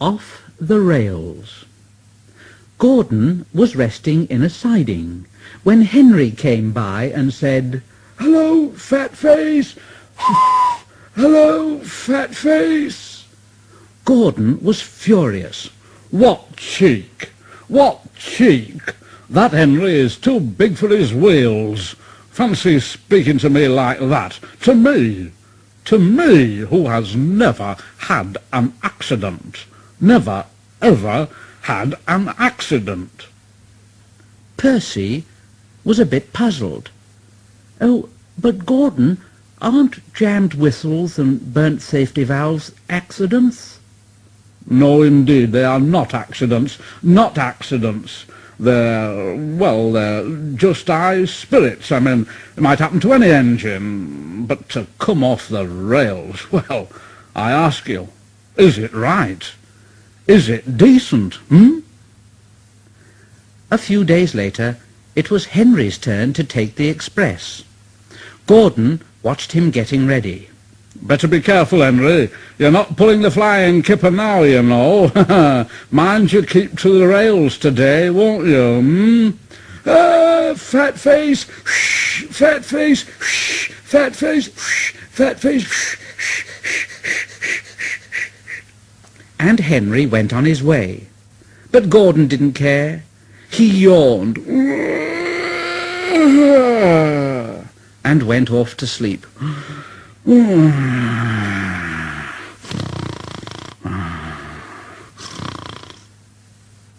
Off the rails. Gordon was resting in a siding when Henry came by and said, "Hello, fat face! Hello, fat face!" Gordon was furious. "What cheek! What cheek! That Henry is too big for his wheels. Fancy speaking to me like that. To me! To me, who has never had an accident. Never, ever had an accident." Percy was a bit puzzled. "Oh, but Gordon, aren't jammed whistles and burnt safety valves accidents?" "No, indeed, they are not accidents. Not accidents. They're just high spirits. I mean, it might happen to any engine. But to come off the rails, well, I ask you, is it right? Is it decent, A few days later, it was Henry's turn to take the express. Gordon watched him getting ready. "Better be careful, Henry. You're not pulling the flying kipper now, you know. Mind you keep to the rails today, won't you, Fat face, whoosh, fat face, whoosh, fat face, whoosh, fat face, whoosh." And Henry went on his way. But Gordon didn't care. He yawned and went off to sleep.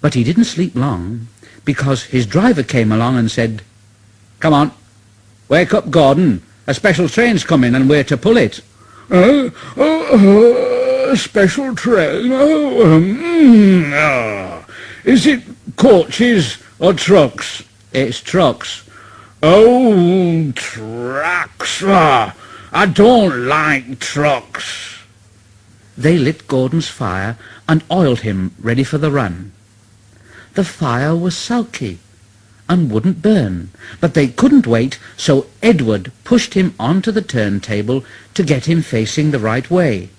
But he didn't sleep long, because his driver came along and said, "Come on, wake up, Gordon. A special train's coming and we're to pull it." A special train? Is it coaches or trucks?" "It's trucks." "Oh, trucks. I don't like trucks." They lit Gordon's fire and oiled him ready for the run. The fire was sulky and wouldn't burn, but they couldn't wait, so Edward pushed him onto the turntable to get him facing the right way.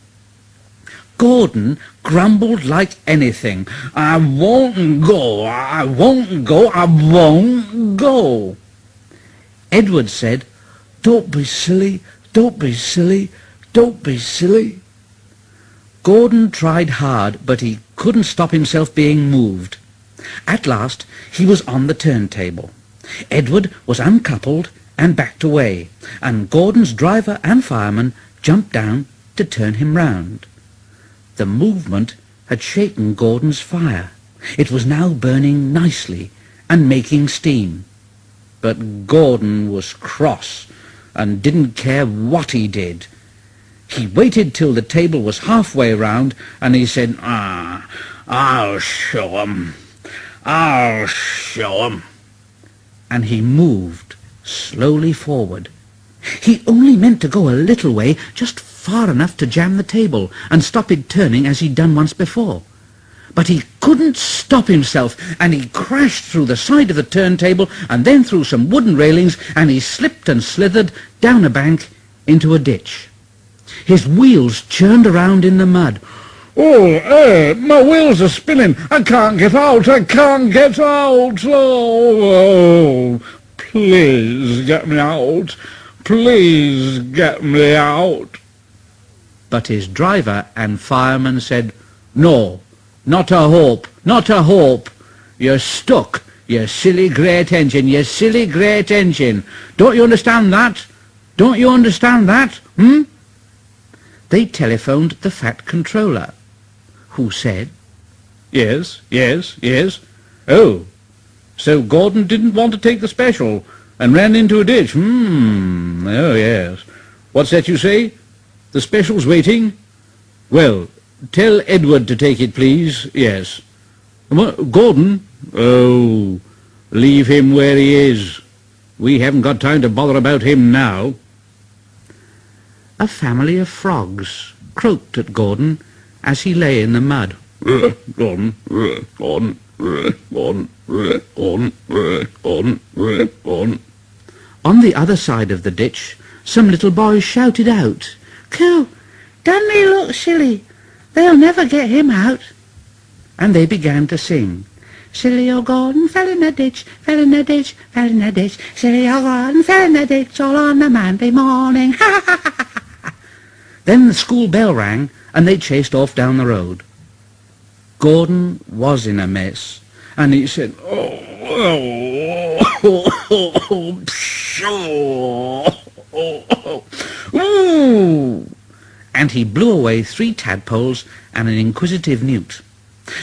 Gordon grumbled like anything. "I won't go, I won't go, I won't go." Edward said, "Don't be silly, don't be silly, don't be silly." Gordon tried hard, but he couldn't stop himself being moved. At last he was on the turntable. Edward was uncoupled and backed away, and Gordon's driver and fireman jumped down to turn him round. The movement had shaken Gordon's fire. It was now burning nicely and making steam. But Gordon was cross and didn't care what he did. He waited till the table was halfway round, and he said, I'll show 'em. I'll show 'em." And he moved slowly forward. He only meant to go a little way, just far enough to jam the table and stop it turning as he'd done once before. But he couldn't stop himself, and he crashed through the side of the turntable and then through some wooden railings, and he slipped and slithered down a bank into a ditch. His wheels churned around in the mud. "Oh, my wheels are spinning. I can't get out. I can't get out. Oh, please get me out. Please get me out." But his driver and fireman said, "No, not a hope, not a hope. You're stuck, you silly great engine, you silly great engine. Don't you understand that? Don't you understand that, They telephoned the Fat Controller, who said, "Yes, yes, yes. Oh, so Gordon didn't want to take the special and ran into a ditch. Oh, yes. What's that you say? The special's waiting? Well, tell Edward to take it, please. Yes. Gordon? Oh, leave him where he is. We haven't got time to bother about him now." A family of frogs croaked at Gordon as he lay in the mud. Gordon, Gordon, Gordon, Gordon, Gordon, Gordon. On the other side of the ditch, some little boys shouted out, "Coo, doesn't he look silly? They'll never get him out." and they began to sing. Silly old Gordon fell in a ditch, fell in a ditch, fell in a ditch. Silly old Gordon fell in a ditch all on a Monday morning. Ha ha ha ha ha. Then the school bell rang, and they chased off down the road. Gordon was in a mess, and he said, "Ooh!" And he blew away 3 tadpoles and an inquisitive newt.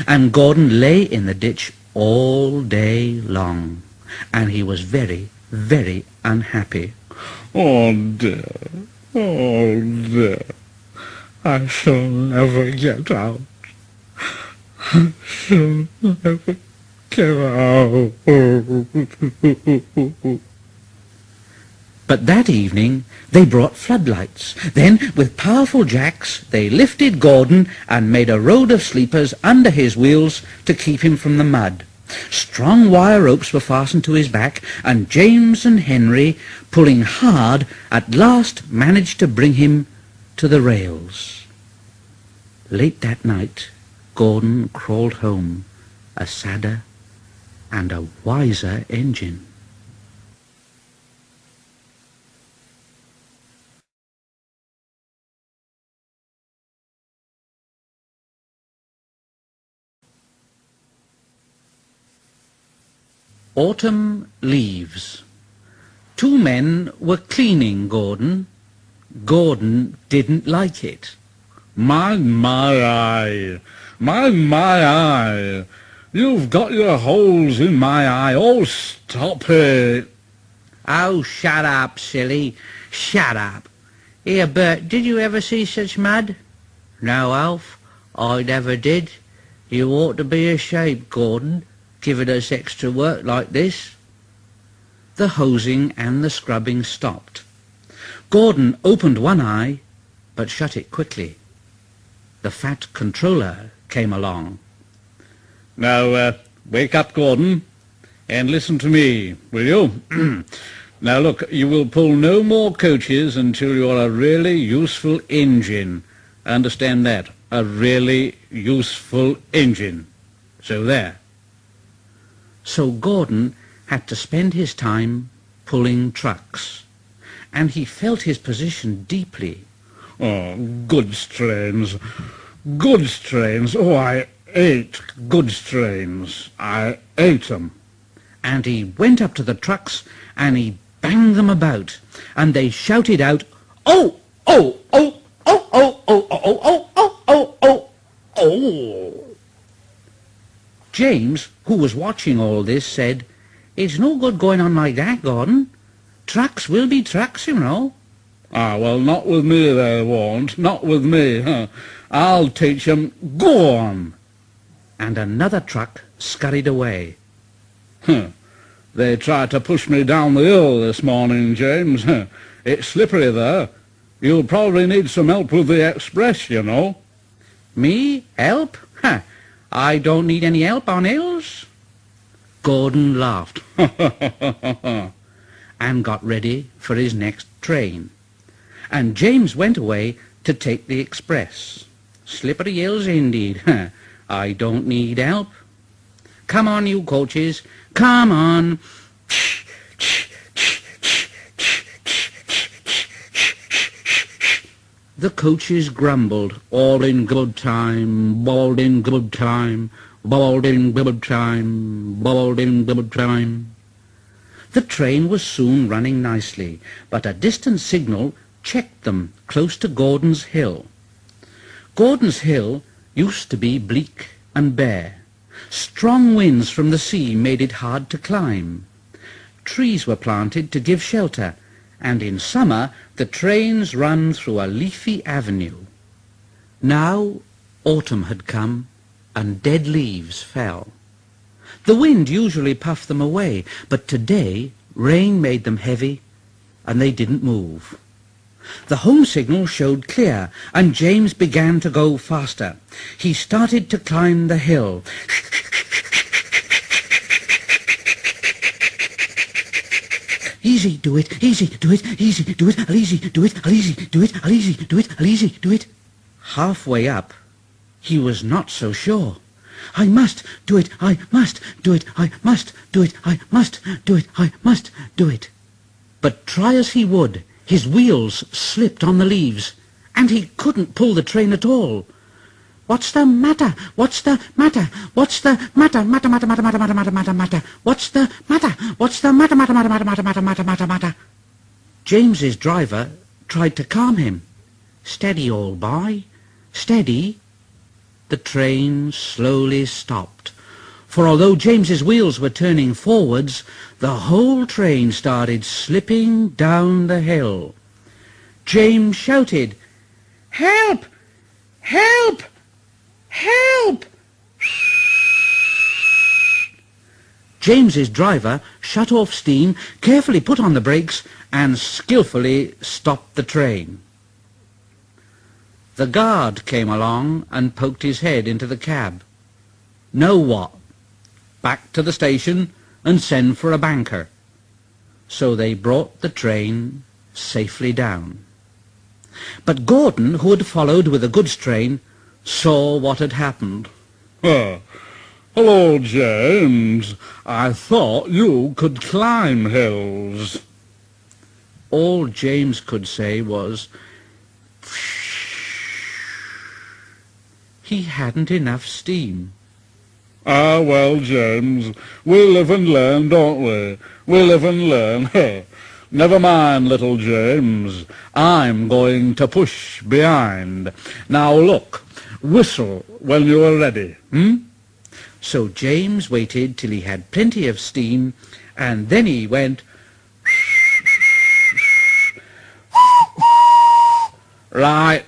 And Gordon lay in the ditch all day long, and he was very, very unhappy. Oh dear, oh dear, I shall never get out. I shall never get out. But that evening they brought floodlights. Then, with powerful jacks, they lifted Gordon and made a road of sleepers under his wheels to keep him from the mud. Strong wire ropes were fastened to his back, and James and Henry, pulling hard, at last managed to bring him to the rails. Late that night, Gordon crawled home, a sadder and a wiser engine. Autumn leaves. 2 men were cleaning Gordon. Gordon didn't like it. Mind my eye, mind my eye. You've got your holes in my eye. Oh, stop it. Oh, shut up, silly. Shut up. Here, Bert, did you ever see such mud? No, Alf, I never did. You ought to be ashamed, Gordon, giving us extra work like this. The hosing and the scrubbing stopped. Gordon opened one eye, but shut it quickly. The fat controller came along. Now, wake up, Gordon, and listen to me, will you? Now, look, you will pull no more coaches until you are a really useful engine. Understand that? A really useful engine. So there. So Gordon had to spend his time pulling trucks, and he felt his position deeply. Oh, goods trains. Goods trains. Oh, I ate goods trains. I ate 'em. And he went up to the trucks, and he banged them about, and they shouted out, "Oh, oh, oh, oh, oh, oh, oh, oh, oh, oh, oh, oh." James, who was watching all this, said, "It's no good going on like that, Gordon. Trucks will be trucks, you know." Ah, well, not with me they won't. Not with me. Huh? I'll teach 'em. Go on. And another truck scurried away. Huh. They tried to push me down the hill this morning, James. Huh. It's slippery there. You'll probably need some help with the express, you know. Me? Help? Ha! I don't need any help on hills. Gordon laughed and got ready for his next train. And James went away to take the express. Slippery hills indeed. I don't need help. Come on, you coaches. Come on. The coaches grumbled, "All in good time, bawled in good time, bawled in good time, bawled in good time." The train was soon running nicely, but a distant signal checked them close to Gordon's Hill. Gordon's Hill used to be bleak and bare. Strong winds from the sea made it hard to climb. Trees were planted to give shelter, and in summer the trains run through a leafy avenue. Now autumn had come, and dead leaves fell. The wind usually puffed them away, but today rain made them heavy, and they didn't move. The home signal showed clear, and James began to go faster. He started to climb the hill. Easy, do it, easy, do it, easy, do it, easy, do it, easy, do it, easy, do it, easy, do it. Halfway up, he was not so sure. I must do it, I must do it, I must do it, I must do it, I must do it. But try as he would, his wheels slipped on the leaves, and he couldn't pull the train at all. What's the matter? What's the matter? What's the matter? Matter, matter, matter, matter, matter, matter, matter, matter. What's the matter? What's the matter, matter, matter, matter, matter, matter, matter, matter, matter? James's driver tried to calm him. Steady, old boy, steady. The train slowly stopped, for although James's wheels were turning forwards, the whole train started slipping down the hill. James shouted, "Help! Help! Help!" James's driver shut off steam, carefully put on the brakes, and skillfully stopped the train. The guard came along and poked his head into the cab. "Know what? Back to the station and send for a banker." So they brought the train safely down. But Gordon, who had followed with the goods train, saw what had happened. Hello, James. I thought you could climb hills." All James could say was, he hadn't enough steam. "Ah, well, James, we live and learn, don't we? We live and learn. Never mind, little James. I'm going to push behind. Now look, whistle when you are ready, So James waited till he had plenty of steam, and then he went, Right,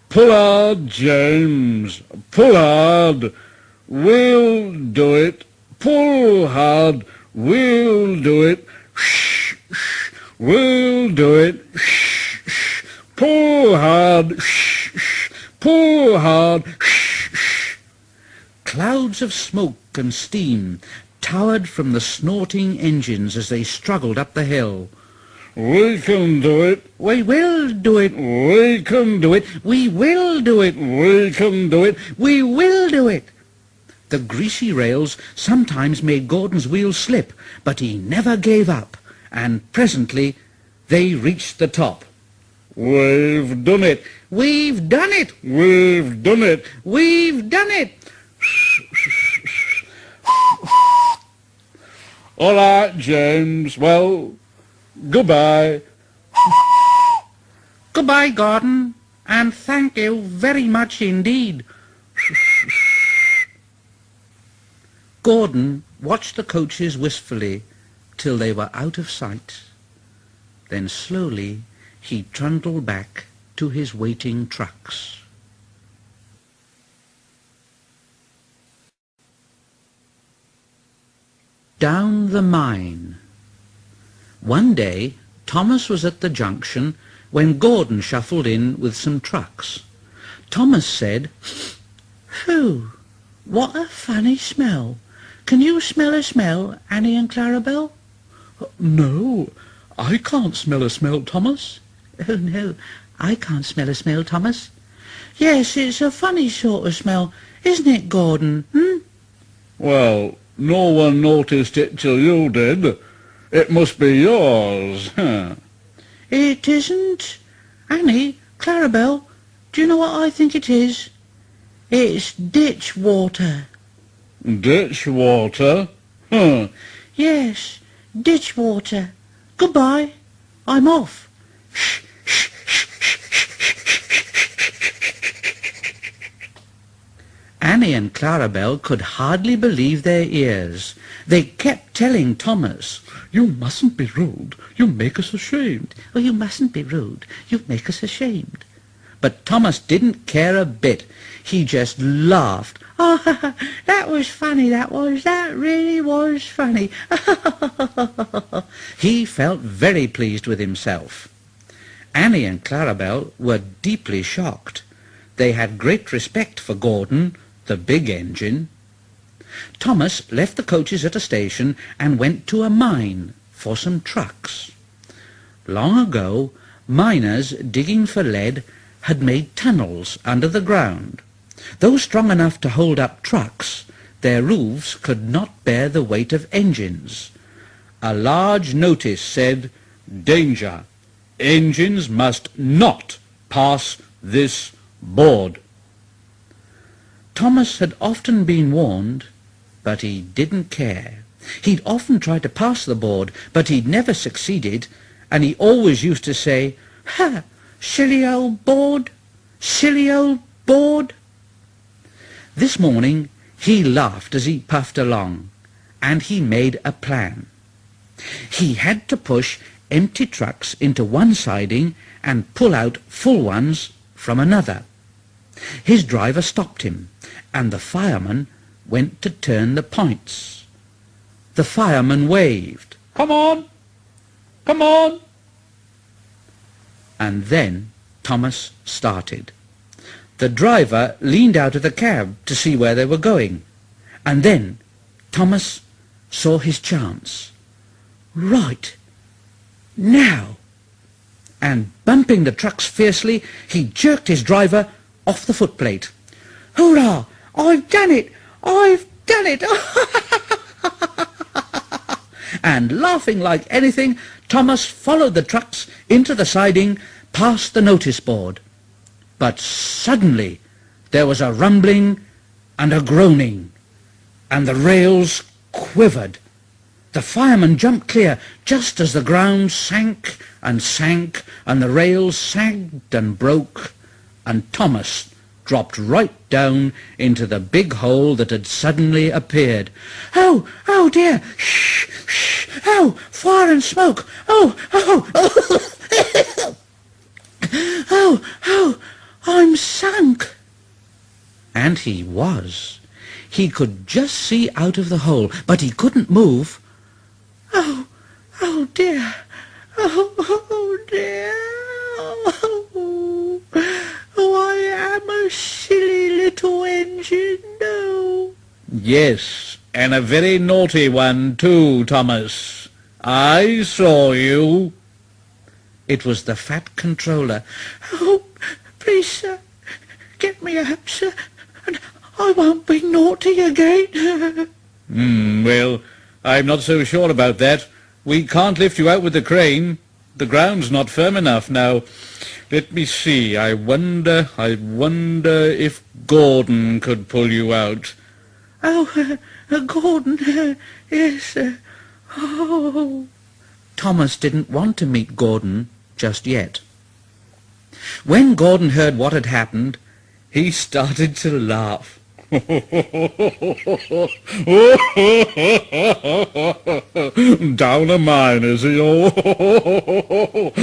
pull hard, James, pull hard. We'll do it. Pull hard, we'll do it. We'll do it. Pull hard, pull hard. Clouds of smoke and steam towered from the snorting engines as they struggled up the hill. We can do it. We will do it. We can do it. We will do it. We can do it. We will do it. The greasy rails sometimes made Gordon's wheels slip, but he never gave up, and presently they reached the top. We've done it. We've done it. We've done it. We've done it. All right, James. Well, goodbye. Goodbye, Gordon, and thank you very much indeed. Gordon watched the coaches wistfully till they were out of sight. Then slowly he trundled back to his waiting trucks. Down the mine. One day Thomas was at the junction when Gordon shuffled in with some trucks. Thomas said, "Phew, what a funny smell. Can you smell a smell, Annie and Clarabelle?" No, I can't smell a smell, Thomas. "Oh, no, I can't smell a smell, Thomas." "Yes, it's a funny sort of smell, isn't it, Gordon, Well, no one noticed it till you did. It must be yours. It isn't. Annie, Clarabelle, do you know what I think it is? It's ditch water." Ditch water? Huh. "Yes, ditch water. Goodbye. I'm off." Annie and Clarabelle could hardly believe their ears. They kept telling Thomas, You mustn't be rude. You make us ashamed. "Oh, you mustn't be rude. You make us ashamed." But Thomas didn't care a bit. He just laughed. "Oh, that was funny, that was. That really was funny." He felt very pleased with himself. Annie and Clarabelle were deeply shocked. They had great respect for Gordon, the big engine. Thomas left the coaches at a station and went to a mine for some trucks. Long ago, miners digging for lead had made tunnels under the ground. Though strong enough to hold up trucks, Their roofs could not bear the weight of engines. A large notice said, "Danger! Engines must not pass this board." Thomas had often been warned, but he didn't care. He'd often tried to pass the board, but he'd never succeeded, and he always used to say, "Ha! Silly old board! Silly old board!" This morning he laughed as he puffed along, and he made a plan. He had to push empty trucks into one siding and pull out full ones from another. His driver stopped him, and the fireman went to turn the points. The fireman waved, Come on! Come on! and then Thomas started. The driver leaned out of the cab to see where they were going, and then Thomas saw his chance. Right now! And bumping the trucks fiercely, he jerked his driver off the footplate. "Hurrah! I've done it! I've done it!" And laughing like anything, Thomas followed the trucks into the siding, past the notice board. But suddenly there was a rumbling and a groaning, and the rails quivered. The fireman jumped clear just as the ground sank, and the rails sagged and broke, and Thomas dropped right down into the big hole that had suddenly appeared. "Oh, oh dear! Shh, shh! Oh, fire and smoke! Oh, oh, oh! Oh, oh, I'm sunk!" And he was. He could just see out of the hole, but he couldn't move. "Oh, oh dear! Oh, oh dear! Oh, oh, I am a silly little engine, no." Yes, and a very naughty one too, Thomas. I saw you. It was the fat controller. "Oh, please, sir, get me out, sir, and I won't be naughty again." Well, I'm not so sure about that. We can't lift you out with the crane. The ground's not firm enough now. Let me see. I wonder if Gordon could pull you out. "Oh, Gordon, yes, sir. Oh." Thomas didn't want to meet Gordon just yet. When Gordon heard what had happened, he started to laugh. Down a mine, is he? Oh,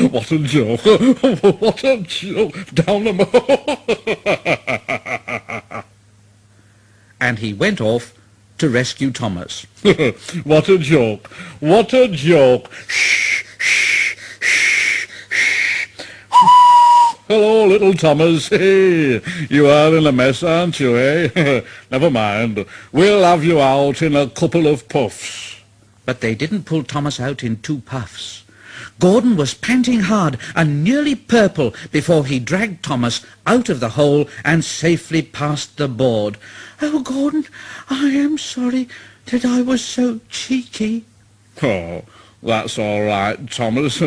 what a joke! What a joke! Down a mine. And he went off to rescue Thomas. What a joke! What a joke! Shh, shh, shh, shh. Hello, little Thomas. Hey, you are in a mess, aren't you, eh? Never mind. We'll have you out in a couple of puffs. But they didn't pull Thomas out in 2 puffs. Gordon was panting hard and nearly purple before he dragged Thomas out of the hole and safely past the board. "Oh, Gordon, I am sorry that I was so cheeky." Oh, that's all right, Thomas.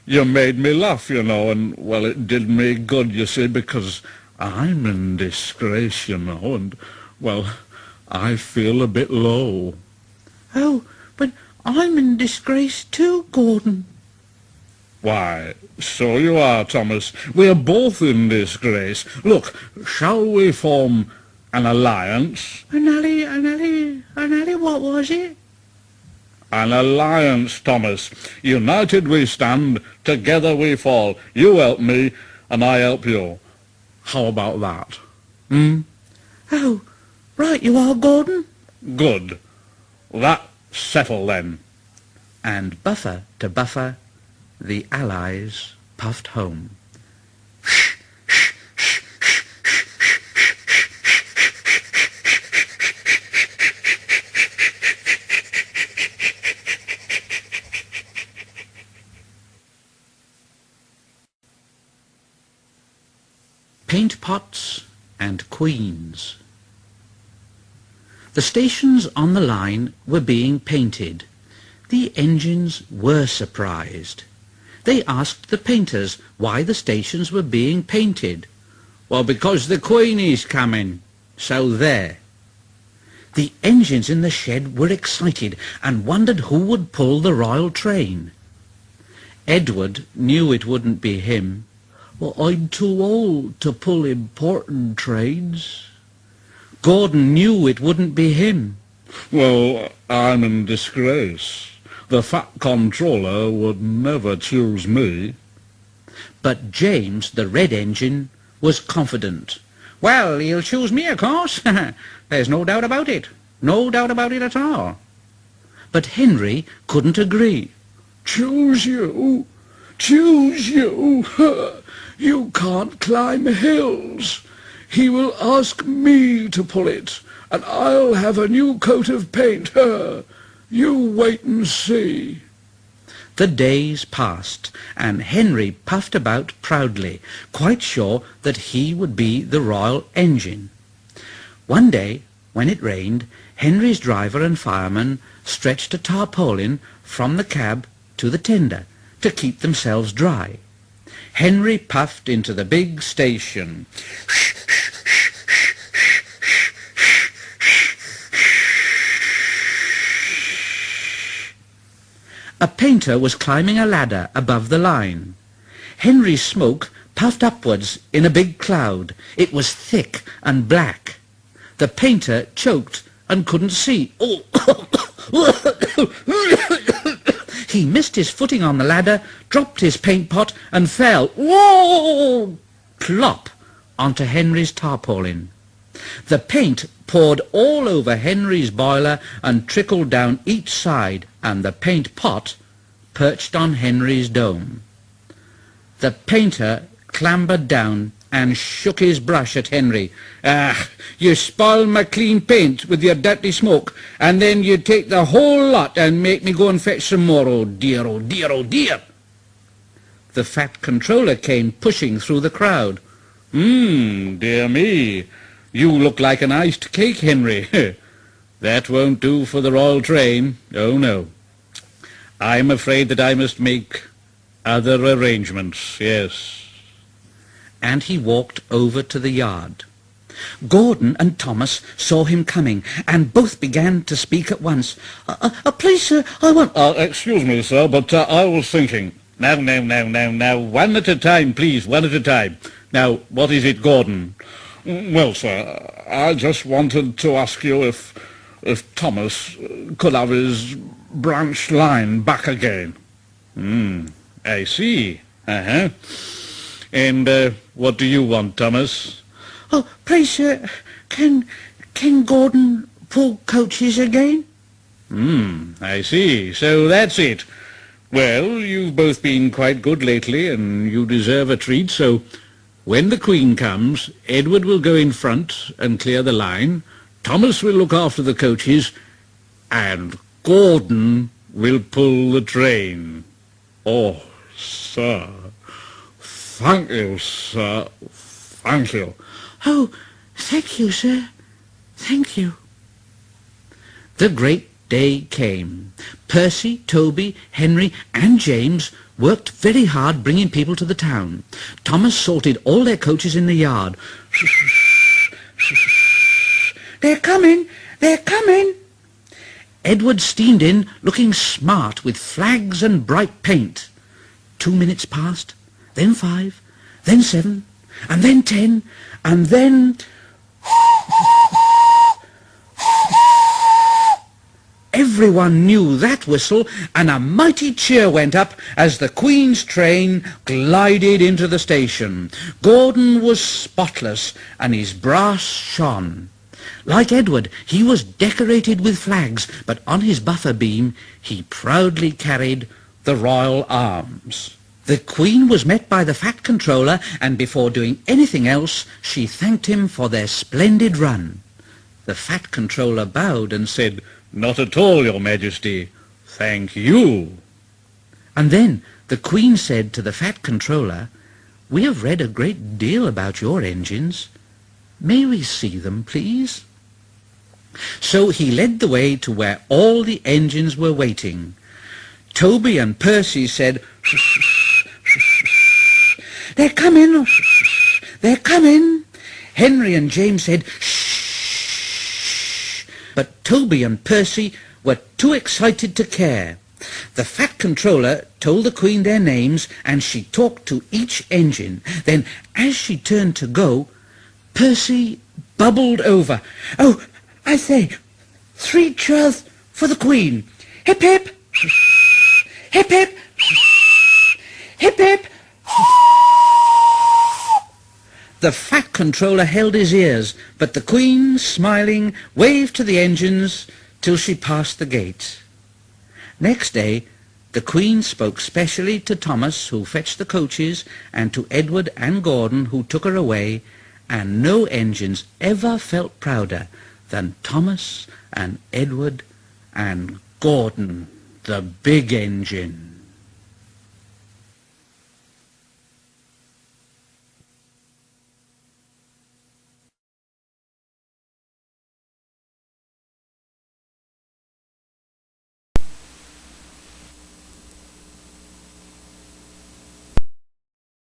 You made me laugh, you know, and, well, it did me good, you see, because I'm in disgrace, you know, and, well, I feel a bit low. "Oh, but I'm in disgrace too, Gordon." Why, so you are, Thomas. We're both in disgrace. Look, shall we form an alliance? An alley, what was it? An alliance, Thomas. United we stand, together we fall. You help me, and I help you. How about that? Oh, right you are, Gordon. Good. That's settled then. And buffer to buffer, the Allies puffed home. Paint pots and queens. The stations on the line were being painted. The engines were surprised. They asked the painters why the stations were being painted. "Well, because the Queen is coming, so there." The engines in the shed were excited and wondered who would pull the royal train. Edward knew it wouldn't be him. "Well, I'm too old to pull important trains." Gordon knew it wouldn't be him. "Well, I'm in disgrace. The Fat Controller would never choose me." But James, the red engine, was confident. "Well, he'll choose me, of course. There's no doubt about it. No doubt about it at all." But Henry couldn't agree. "Choose you? Choose you? You can't climb hills. He will ask me to pull it, and I'll have a new coat of paint. You wait and see." The days passed, and Henry puffed about proudly, quite sure that he would be the royal engine. One day, when it rained, Henry's driver and fireman stretched a tarpaulin from the cab to the tender to keep themselves dry. Henry puffed into the big station. A painter was climbing a ladder above the line. Henry's smoke puffed upwards in a big cloud. It was thick and black. The painter choked and couldn't see. He missed his footing on the ladder, dropped his paint pot and fell, whoa, plop, onto Henry's tarpaulin. The paint poured all over Henry's boiler and trickled down each side, and the paint pot perched on Henry's dome. The painter clambered down and shook his brush at Henry. "Ah, you spoil my clean paint with your dirty smoke, and then you take the whole lot and make me go and fetch some more. Oh dear, oh dear, oh dear." The Fat Controller came pushing through the crowd. Dear me, you look like an iced cake, Henry. That won't do for the royal train. Oh, no. I'm afraid that I must make other arrangements, yes." And he walked over to the yard. Gordon and Thomas saw him coming, and both began to speak at once. Please, sir, I want—" Excuse me, sir, but I was thinking." Now, one at a time, please, one at a time. Now, what is it, Gordon?" "Well, sir, I just wanted to ask you if Thomas could have his branch line back again." I see. And what do you want, Thomas?" "Oh, pray, sir, can Gordon pull coaches again?" I see. So that's it. Well, you've both been quite good lately, and you deserve a treat, so when the Queen comes, Edward will go in front and clear the line, Thomas will look after the coaches, and Gordon will pull the train." "Oh, sir, thank you, sir, thank you." "Oh, thank you, sir, thank you." The great day came. Percy, Toby, Henry and James worked very hard bringing people to the town. Thomas sorted all their coaches in the yard. "They're coming! They're coming!" Edward steamed in, looking smart with flags and bright paint. 2 minutes passed, then 5, then 7, and then 10, and then... Everyone knew that whistle, and a mighty cheer went up as the Queen's train glided into the station. Gordon was spotless, and his brass shone. Like Edward, he was decorated with flags, but on his buffer beam he proudly carried the royal arms. The Queen was met by the Fat Controller, and before doing anything else, she thanked him for their splendid run. The Fat Controller bowed and said, "Not at all, Your Majesty. Thank you." And then the Queen said to the Fat Controller, "We have read a great deal about your engines. May we see them, please?" So he led the way to where all the engines were waiting. Toby and Percy said, "They're coming! They're coming!" Henry and James said, "Shh!" But Toby and Percy were too excited to care. The Fat Controller told the Queen their names, and she talked to each engine. Then, as she turned to go, Percy bubbled over. "Oh, I say, 3 cheers for the Queen! Hip, hip! Hip, hip! Hip, hip!" The Fat Controller held his ears, but the Queen, smiling, waved to the engines till she passed the gate. Next day, the Queen spoke specially to Thomas, who fetched the coaches, and to Edward and Gordon, who took her away, and no engines ever felt prouder than Thomas and Edward and Gordon, the big engine.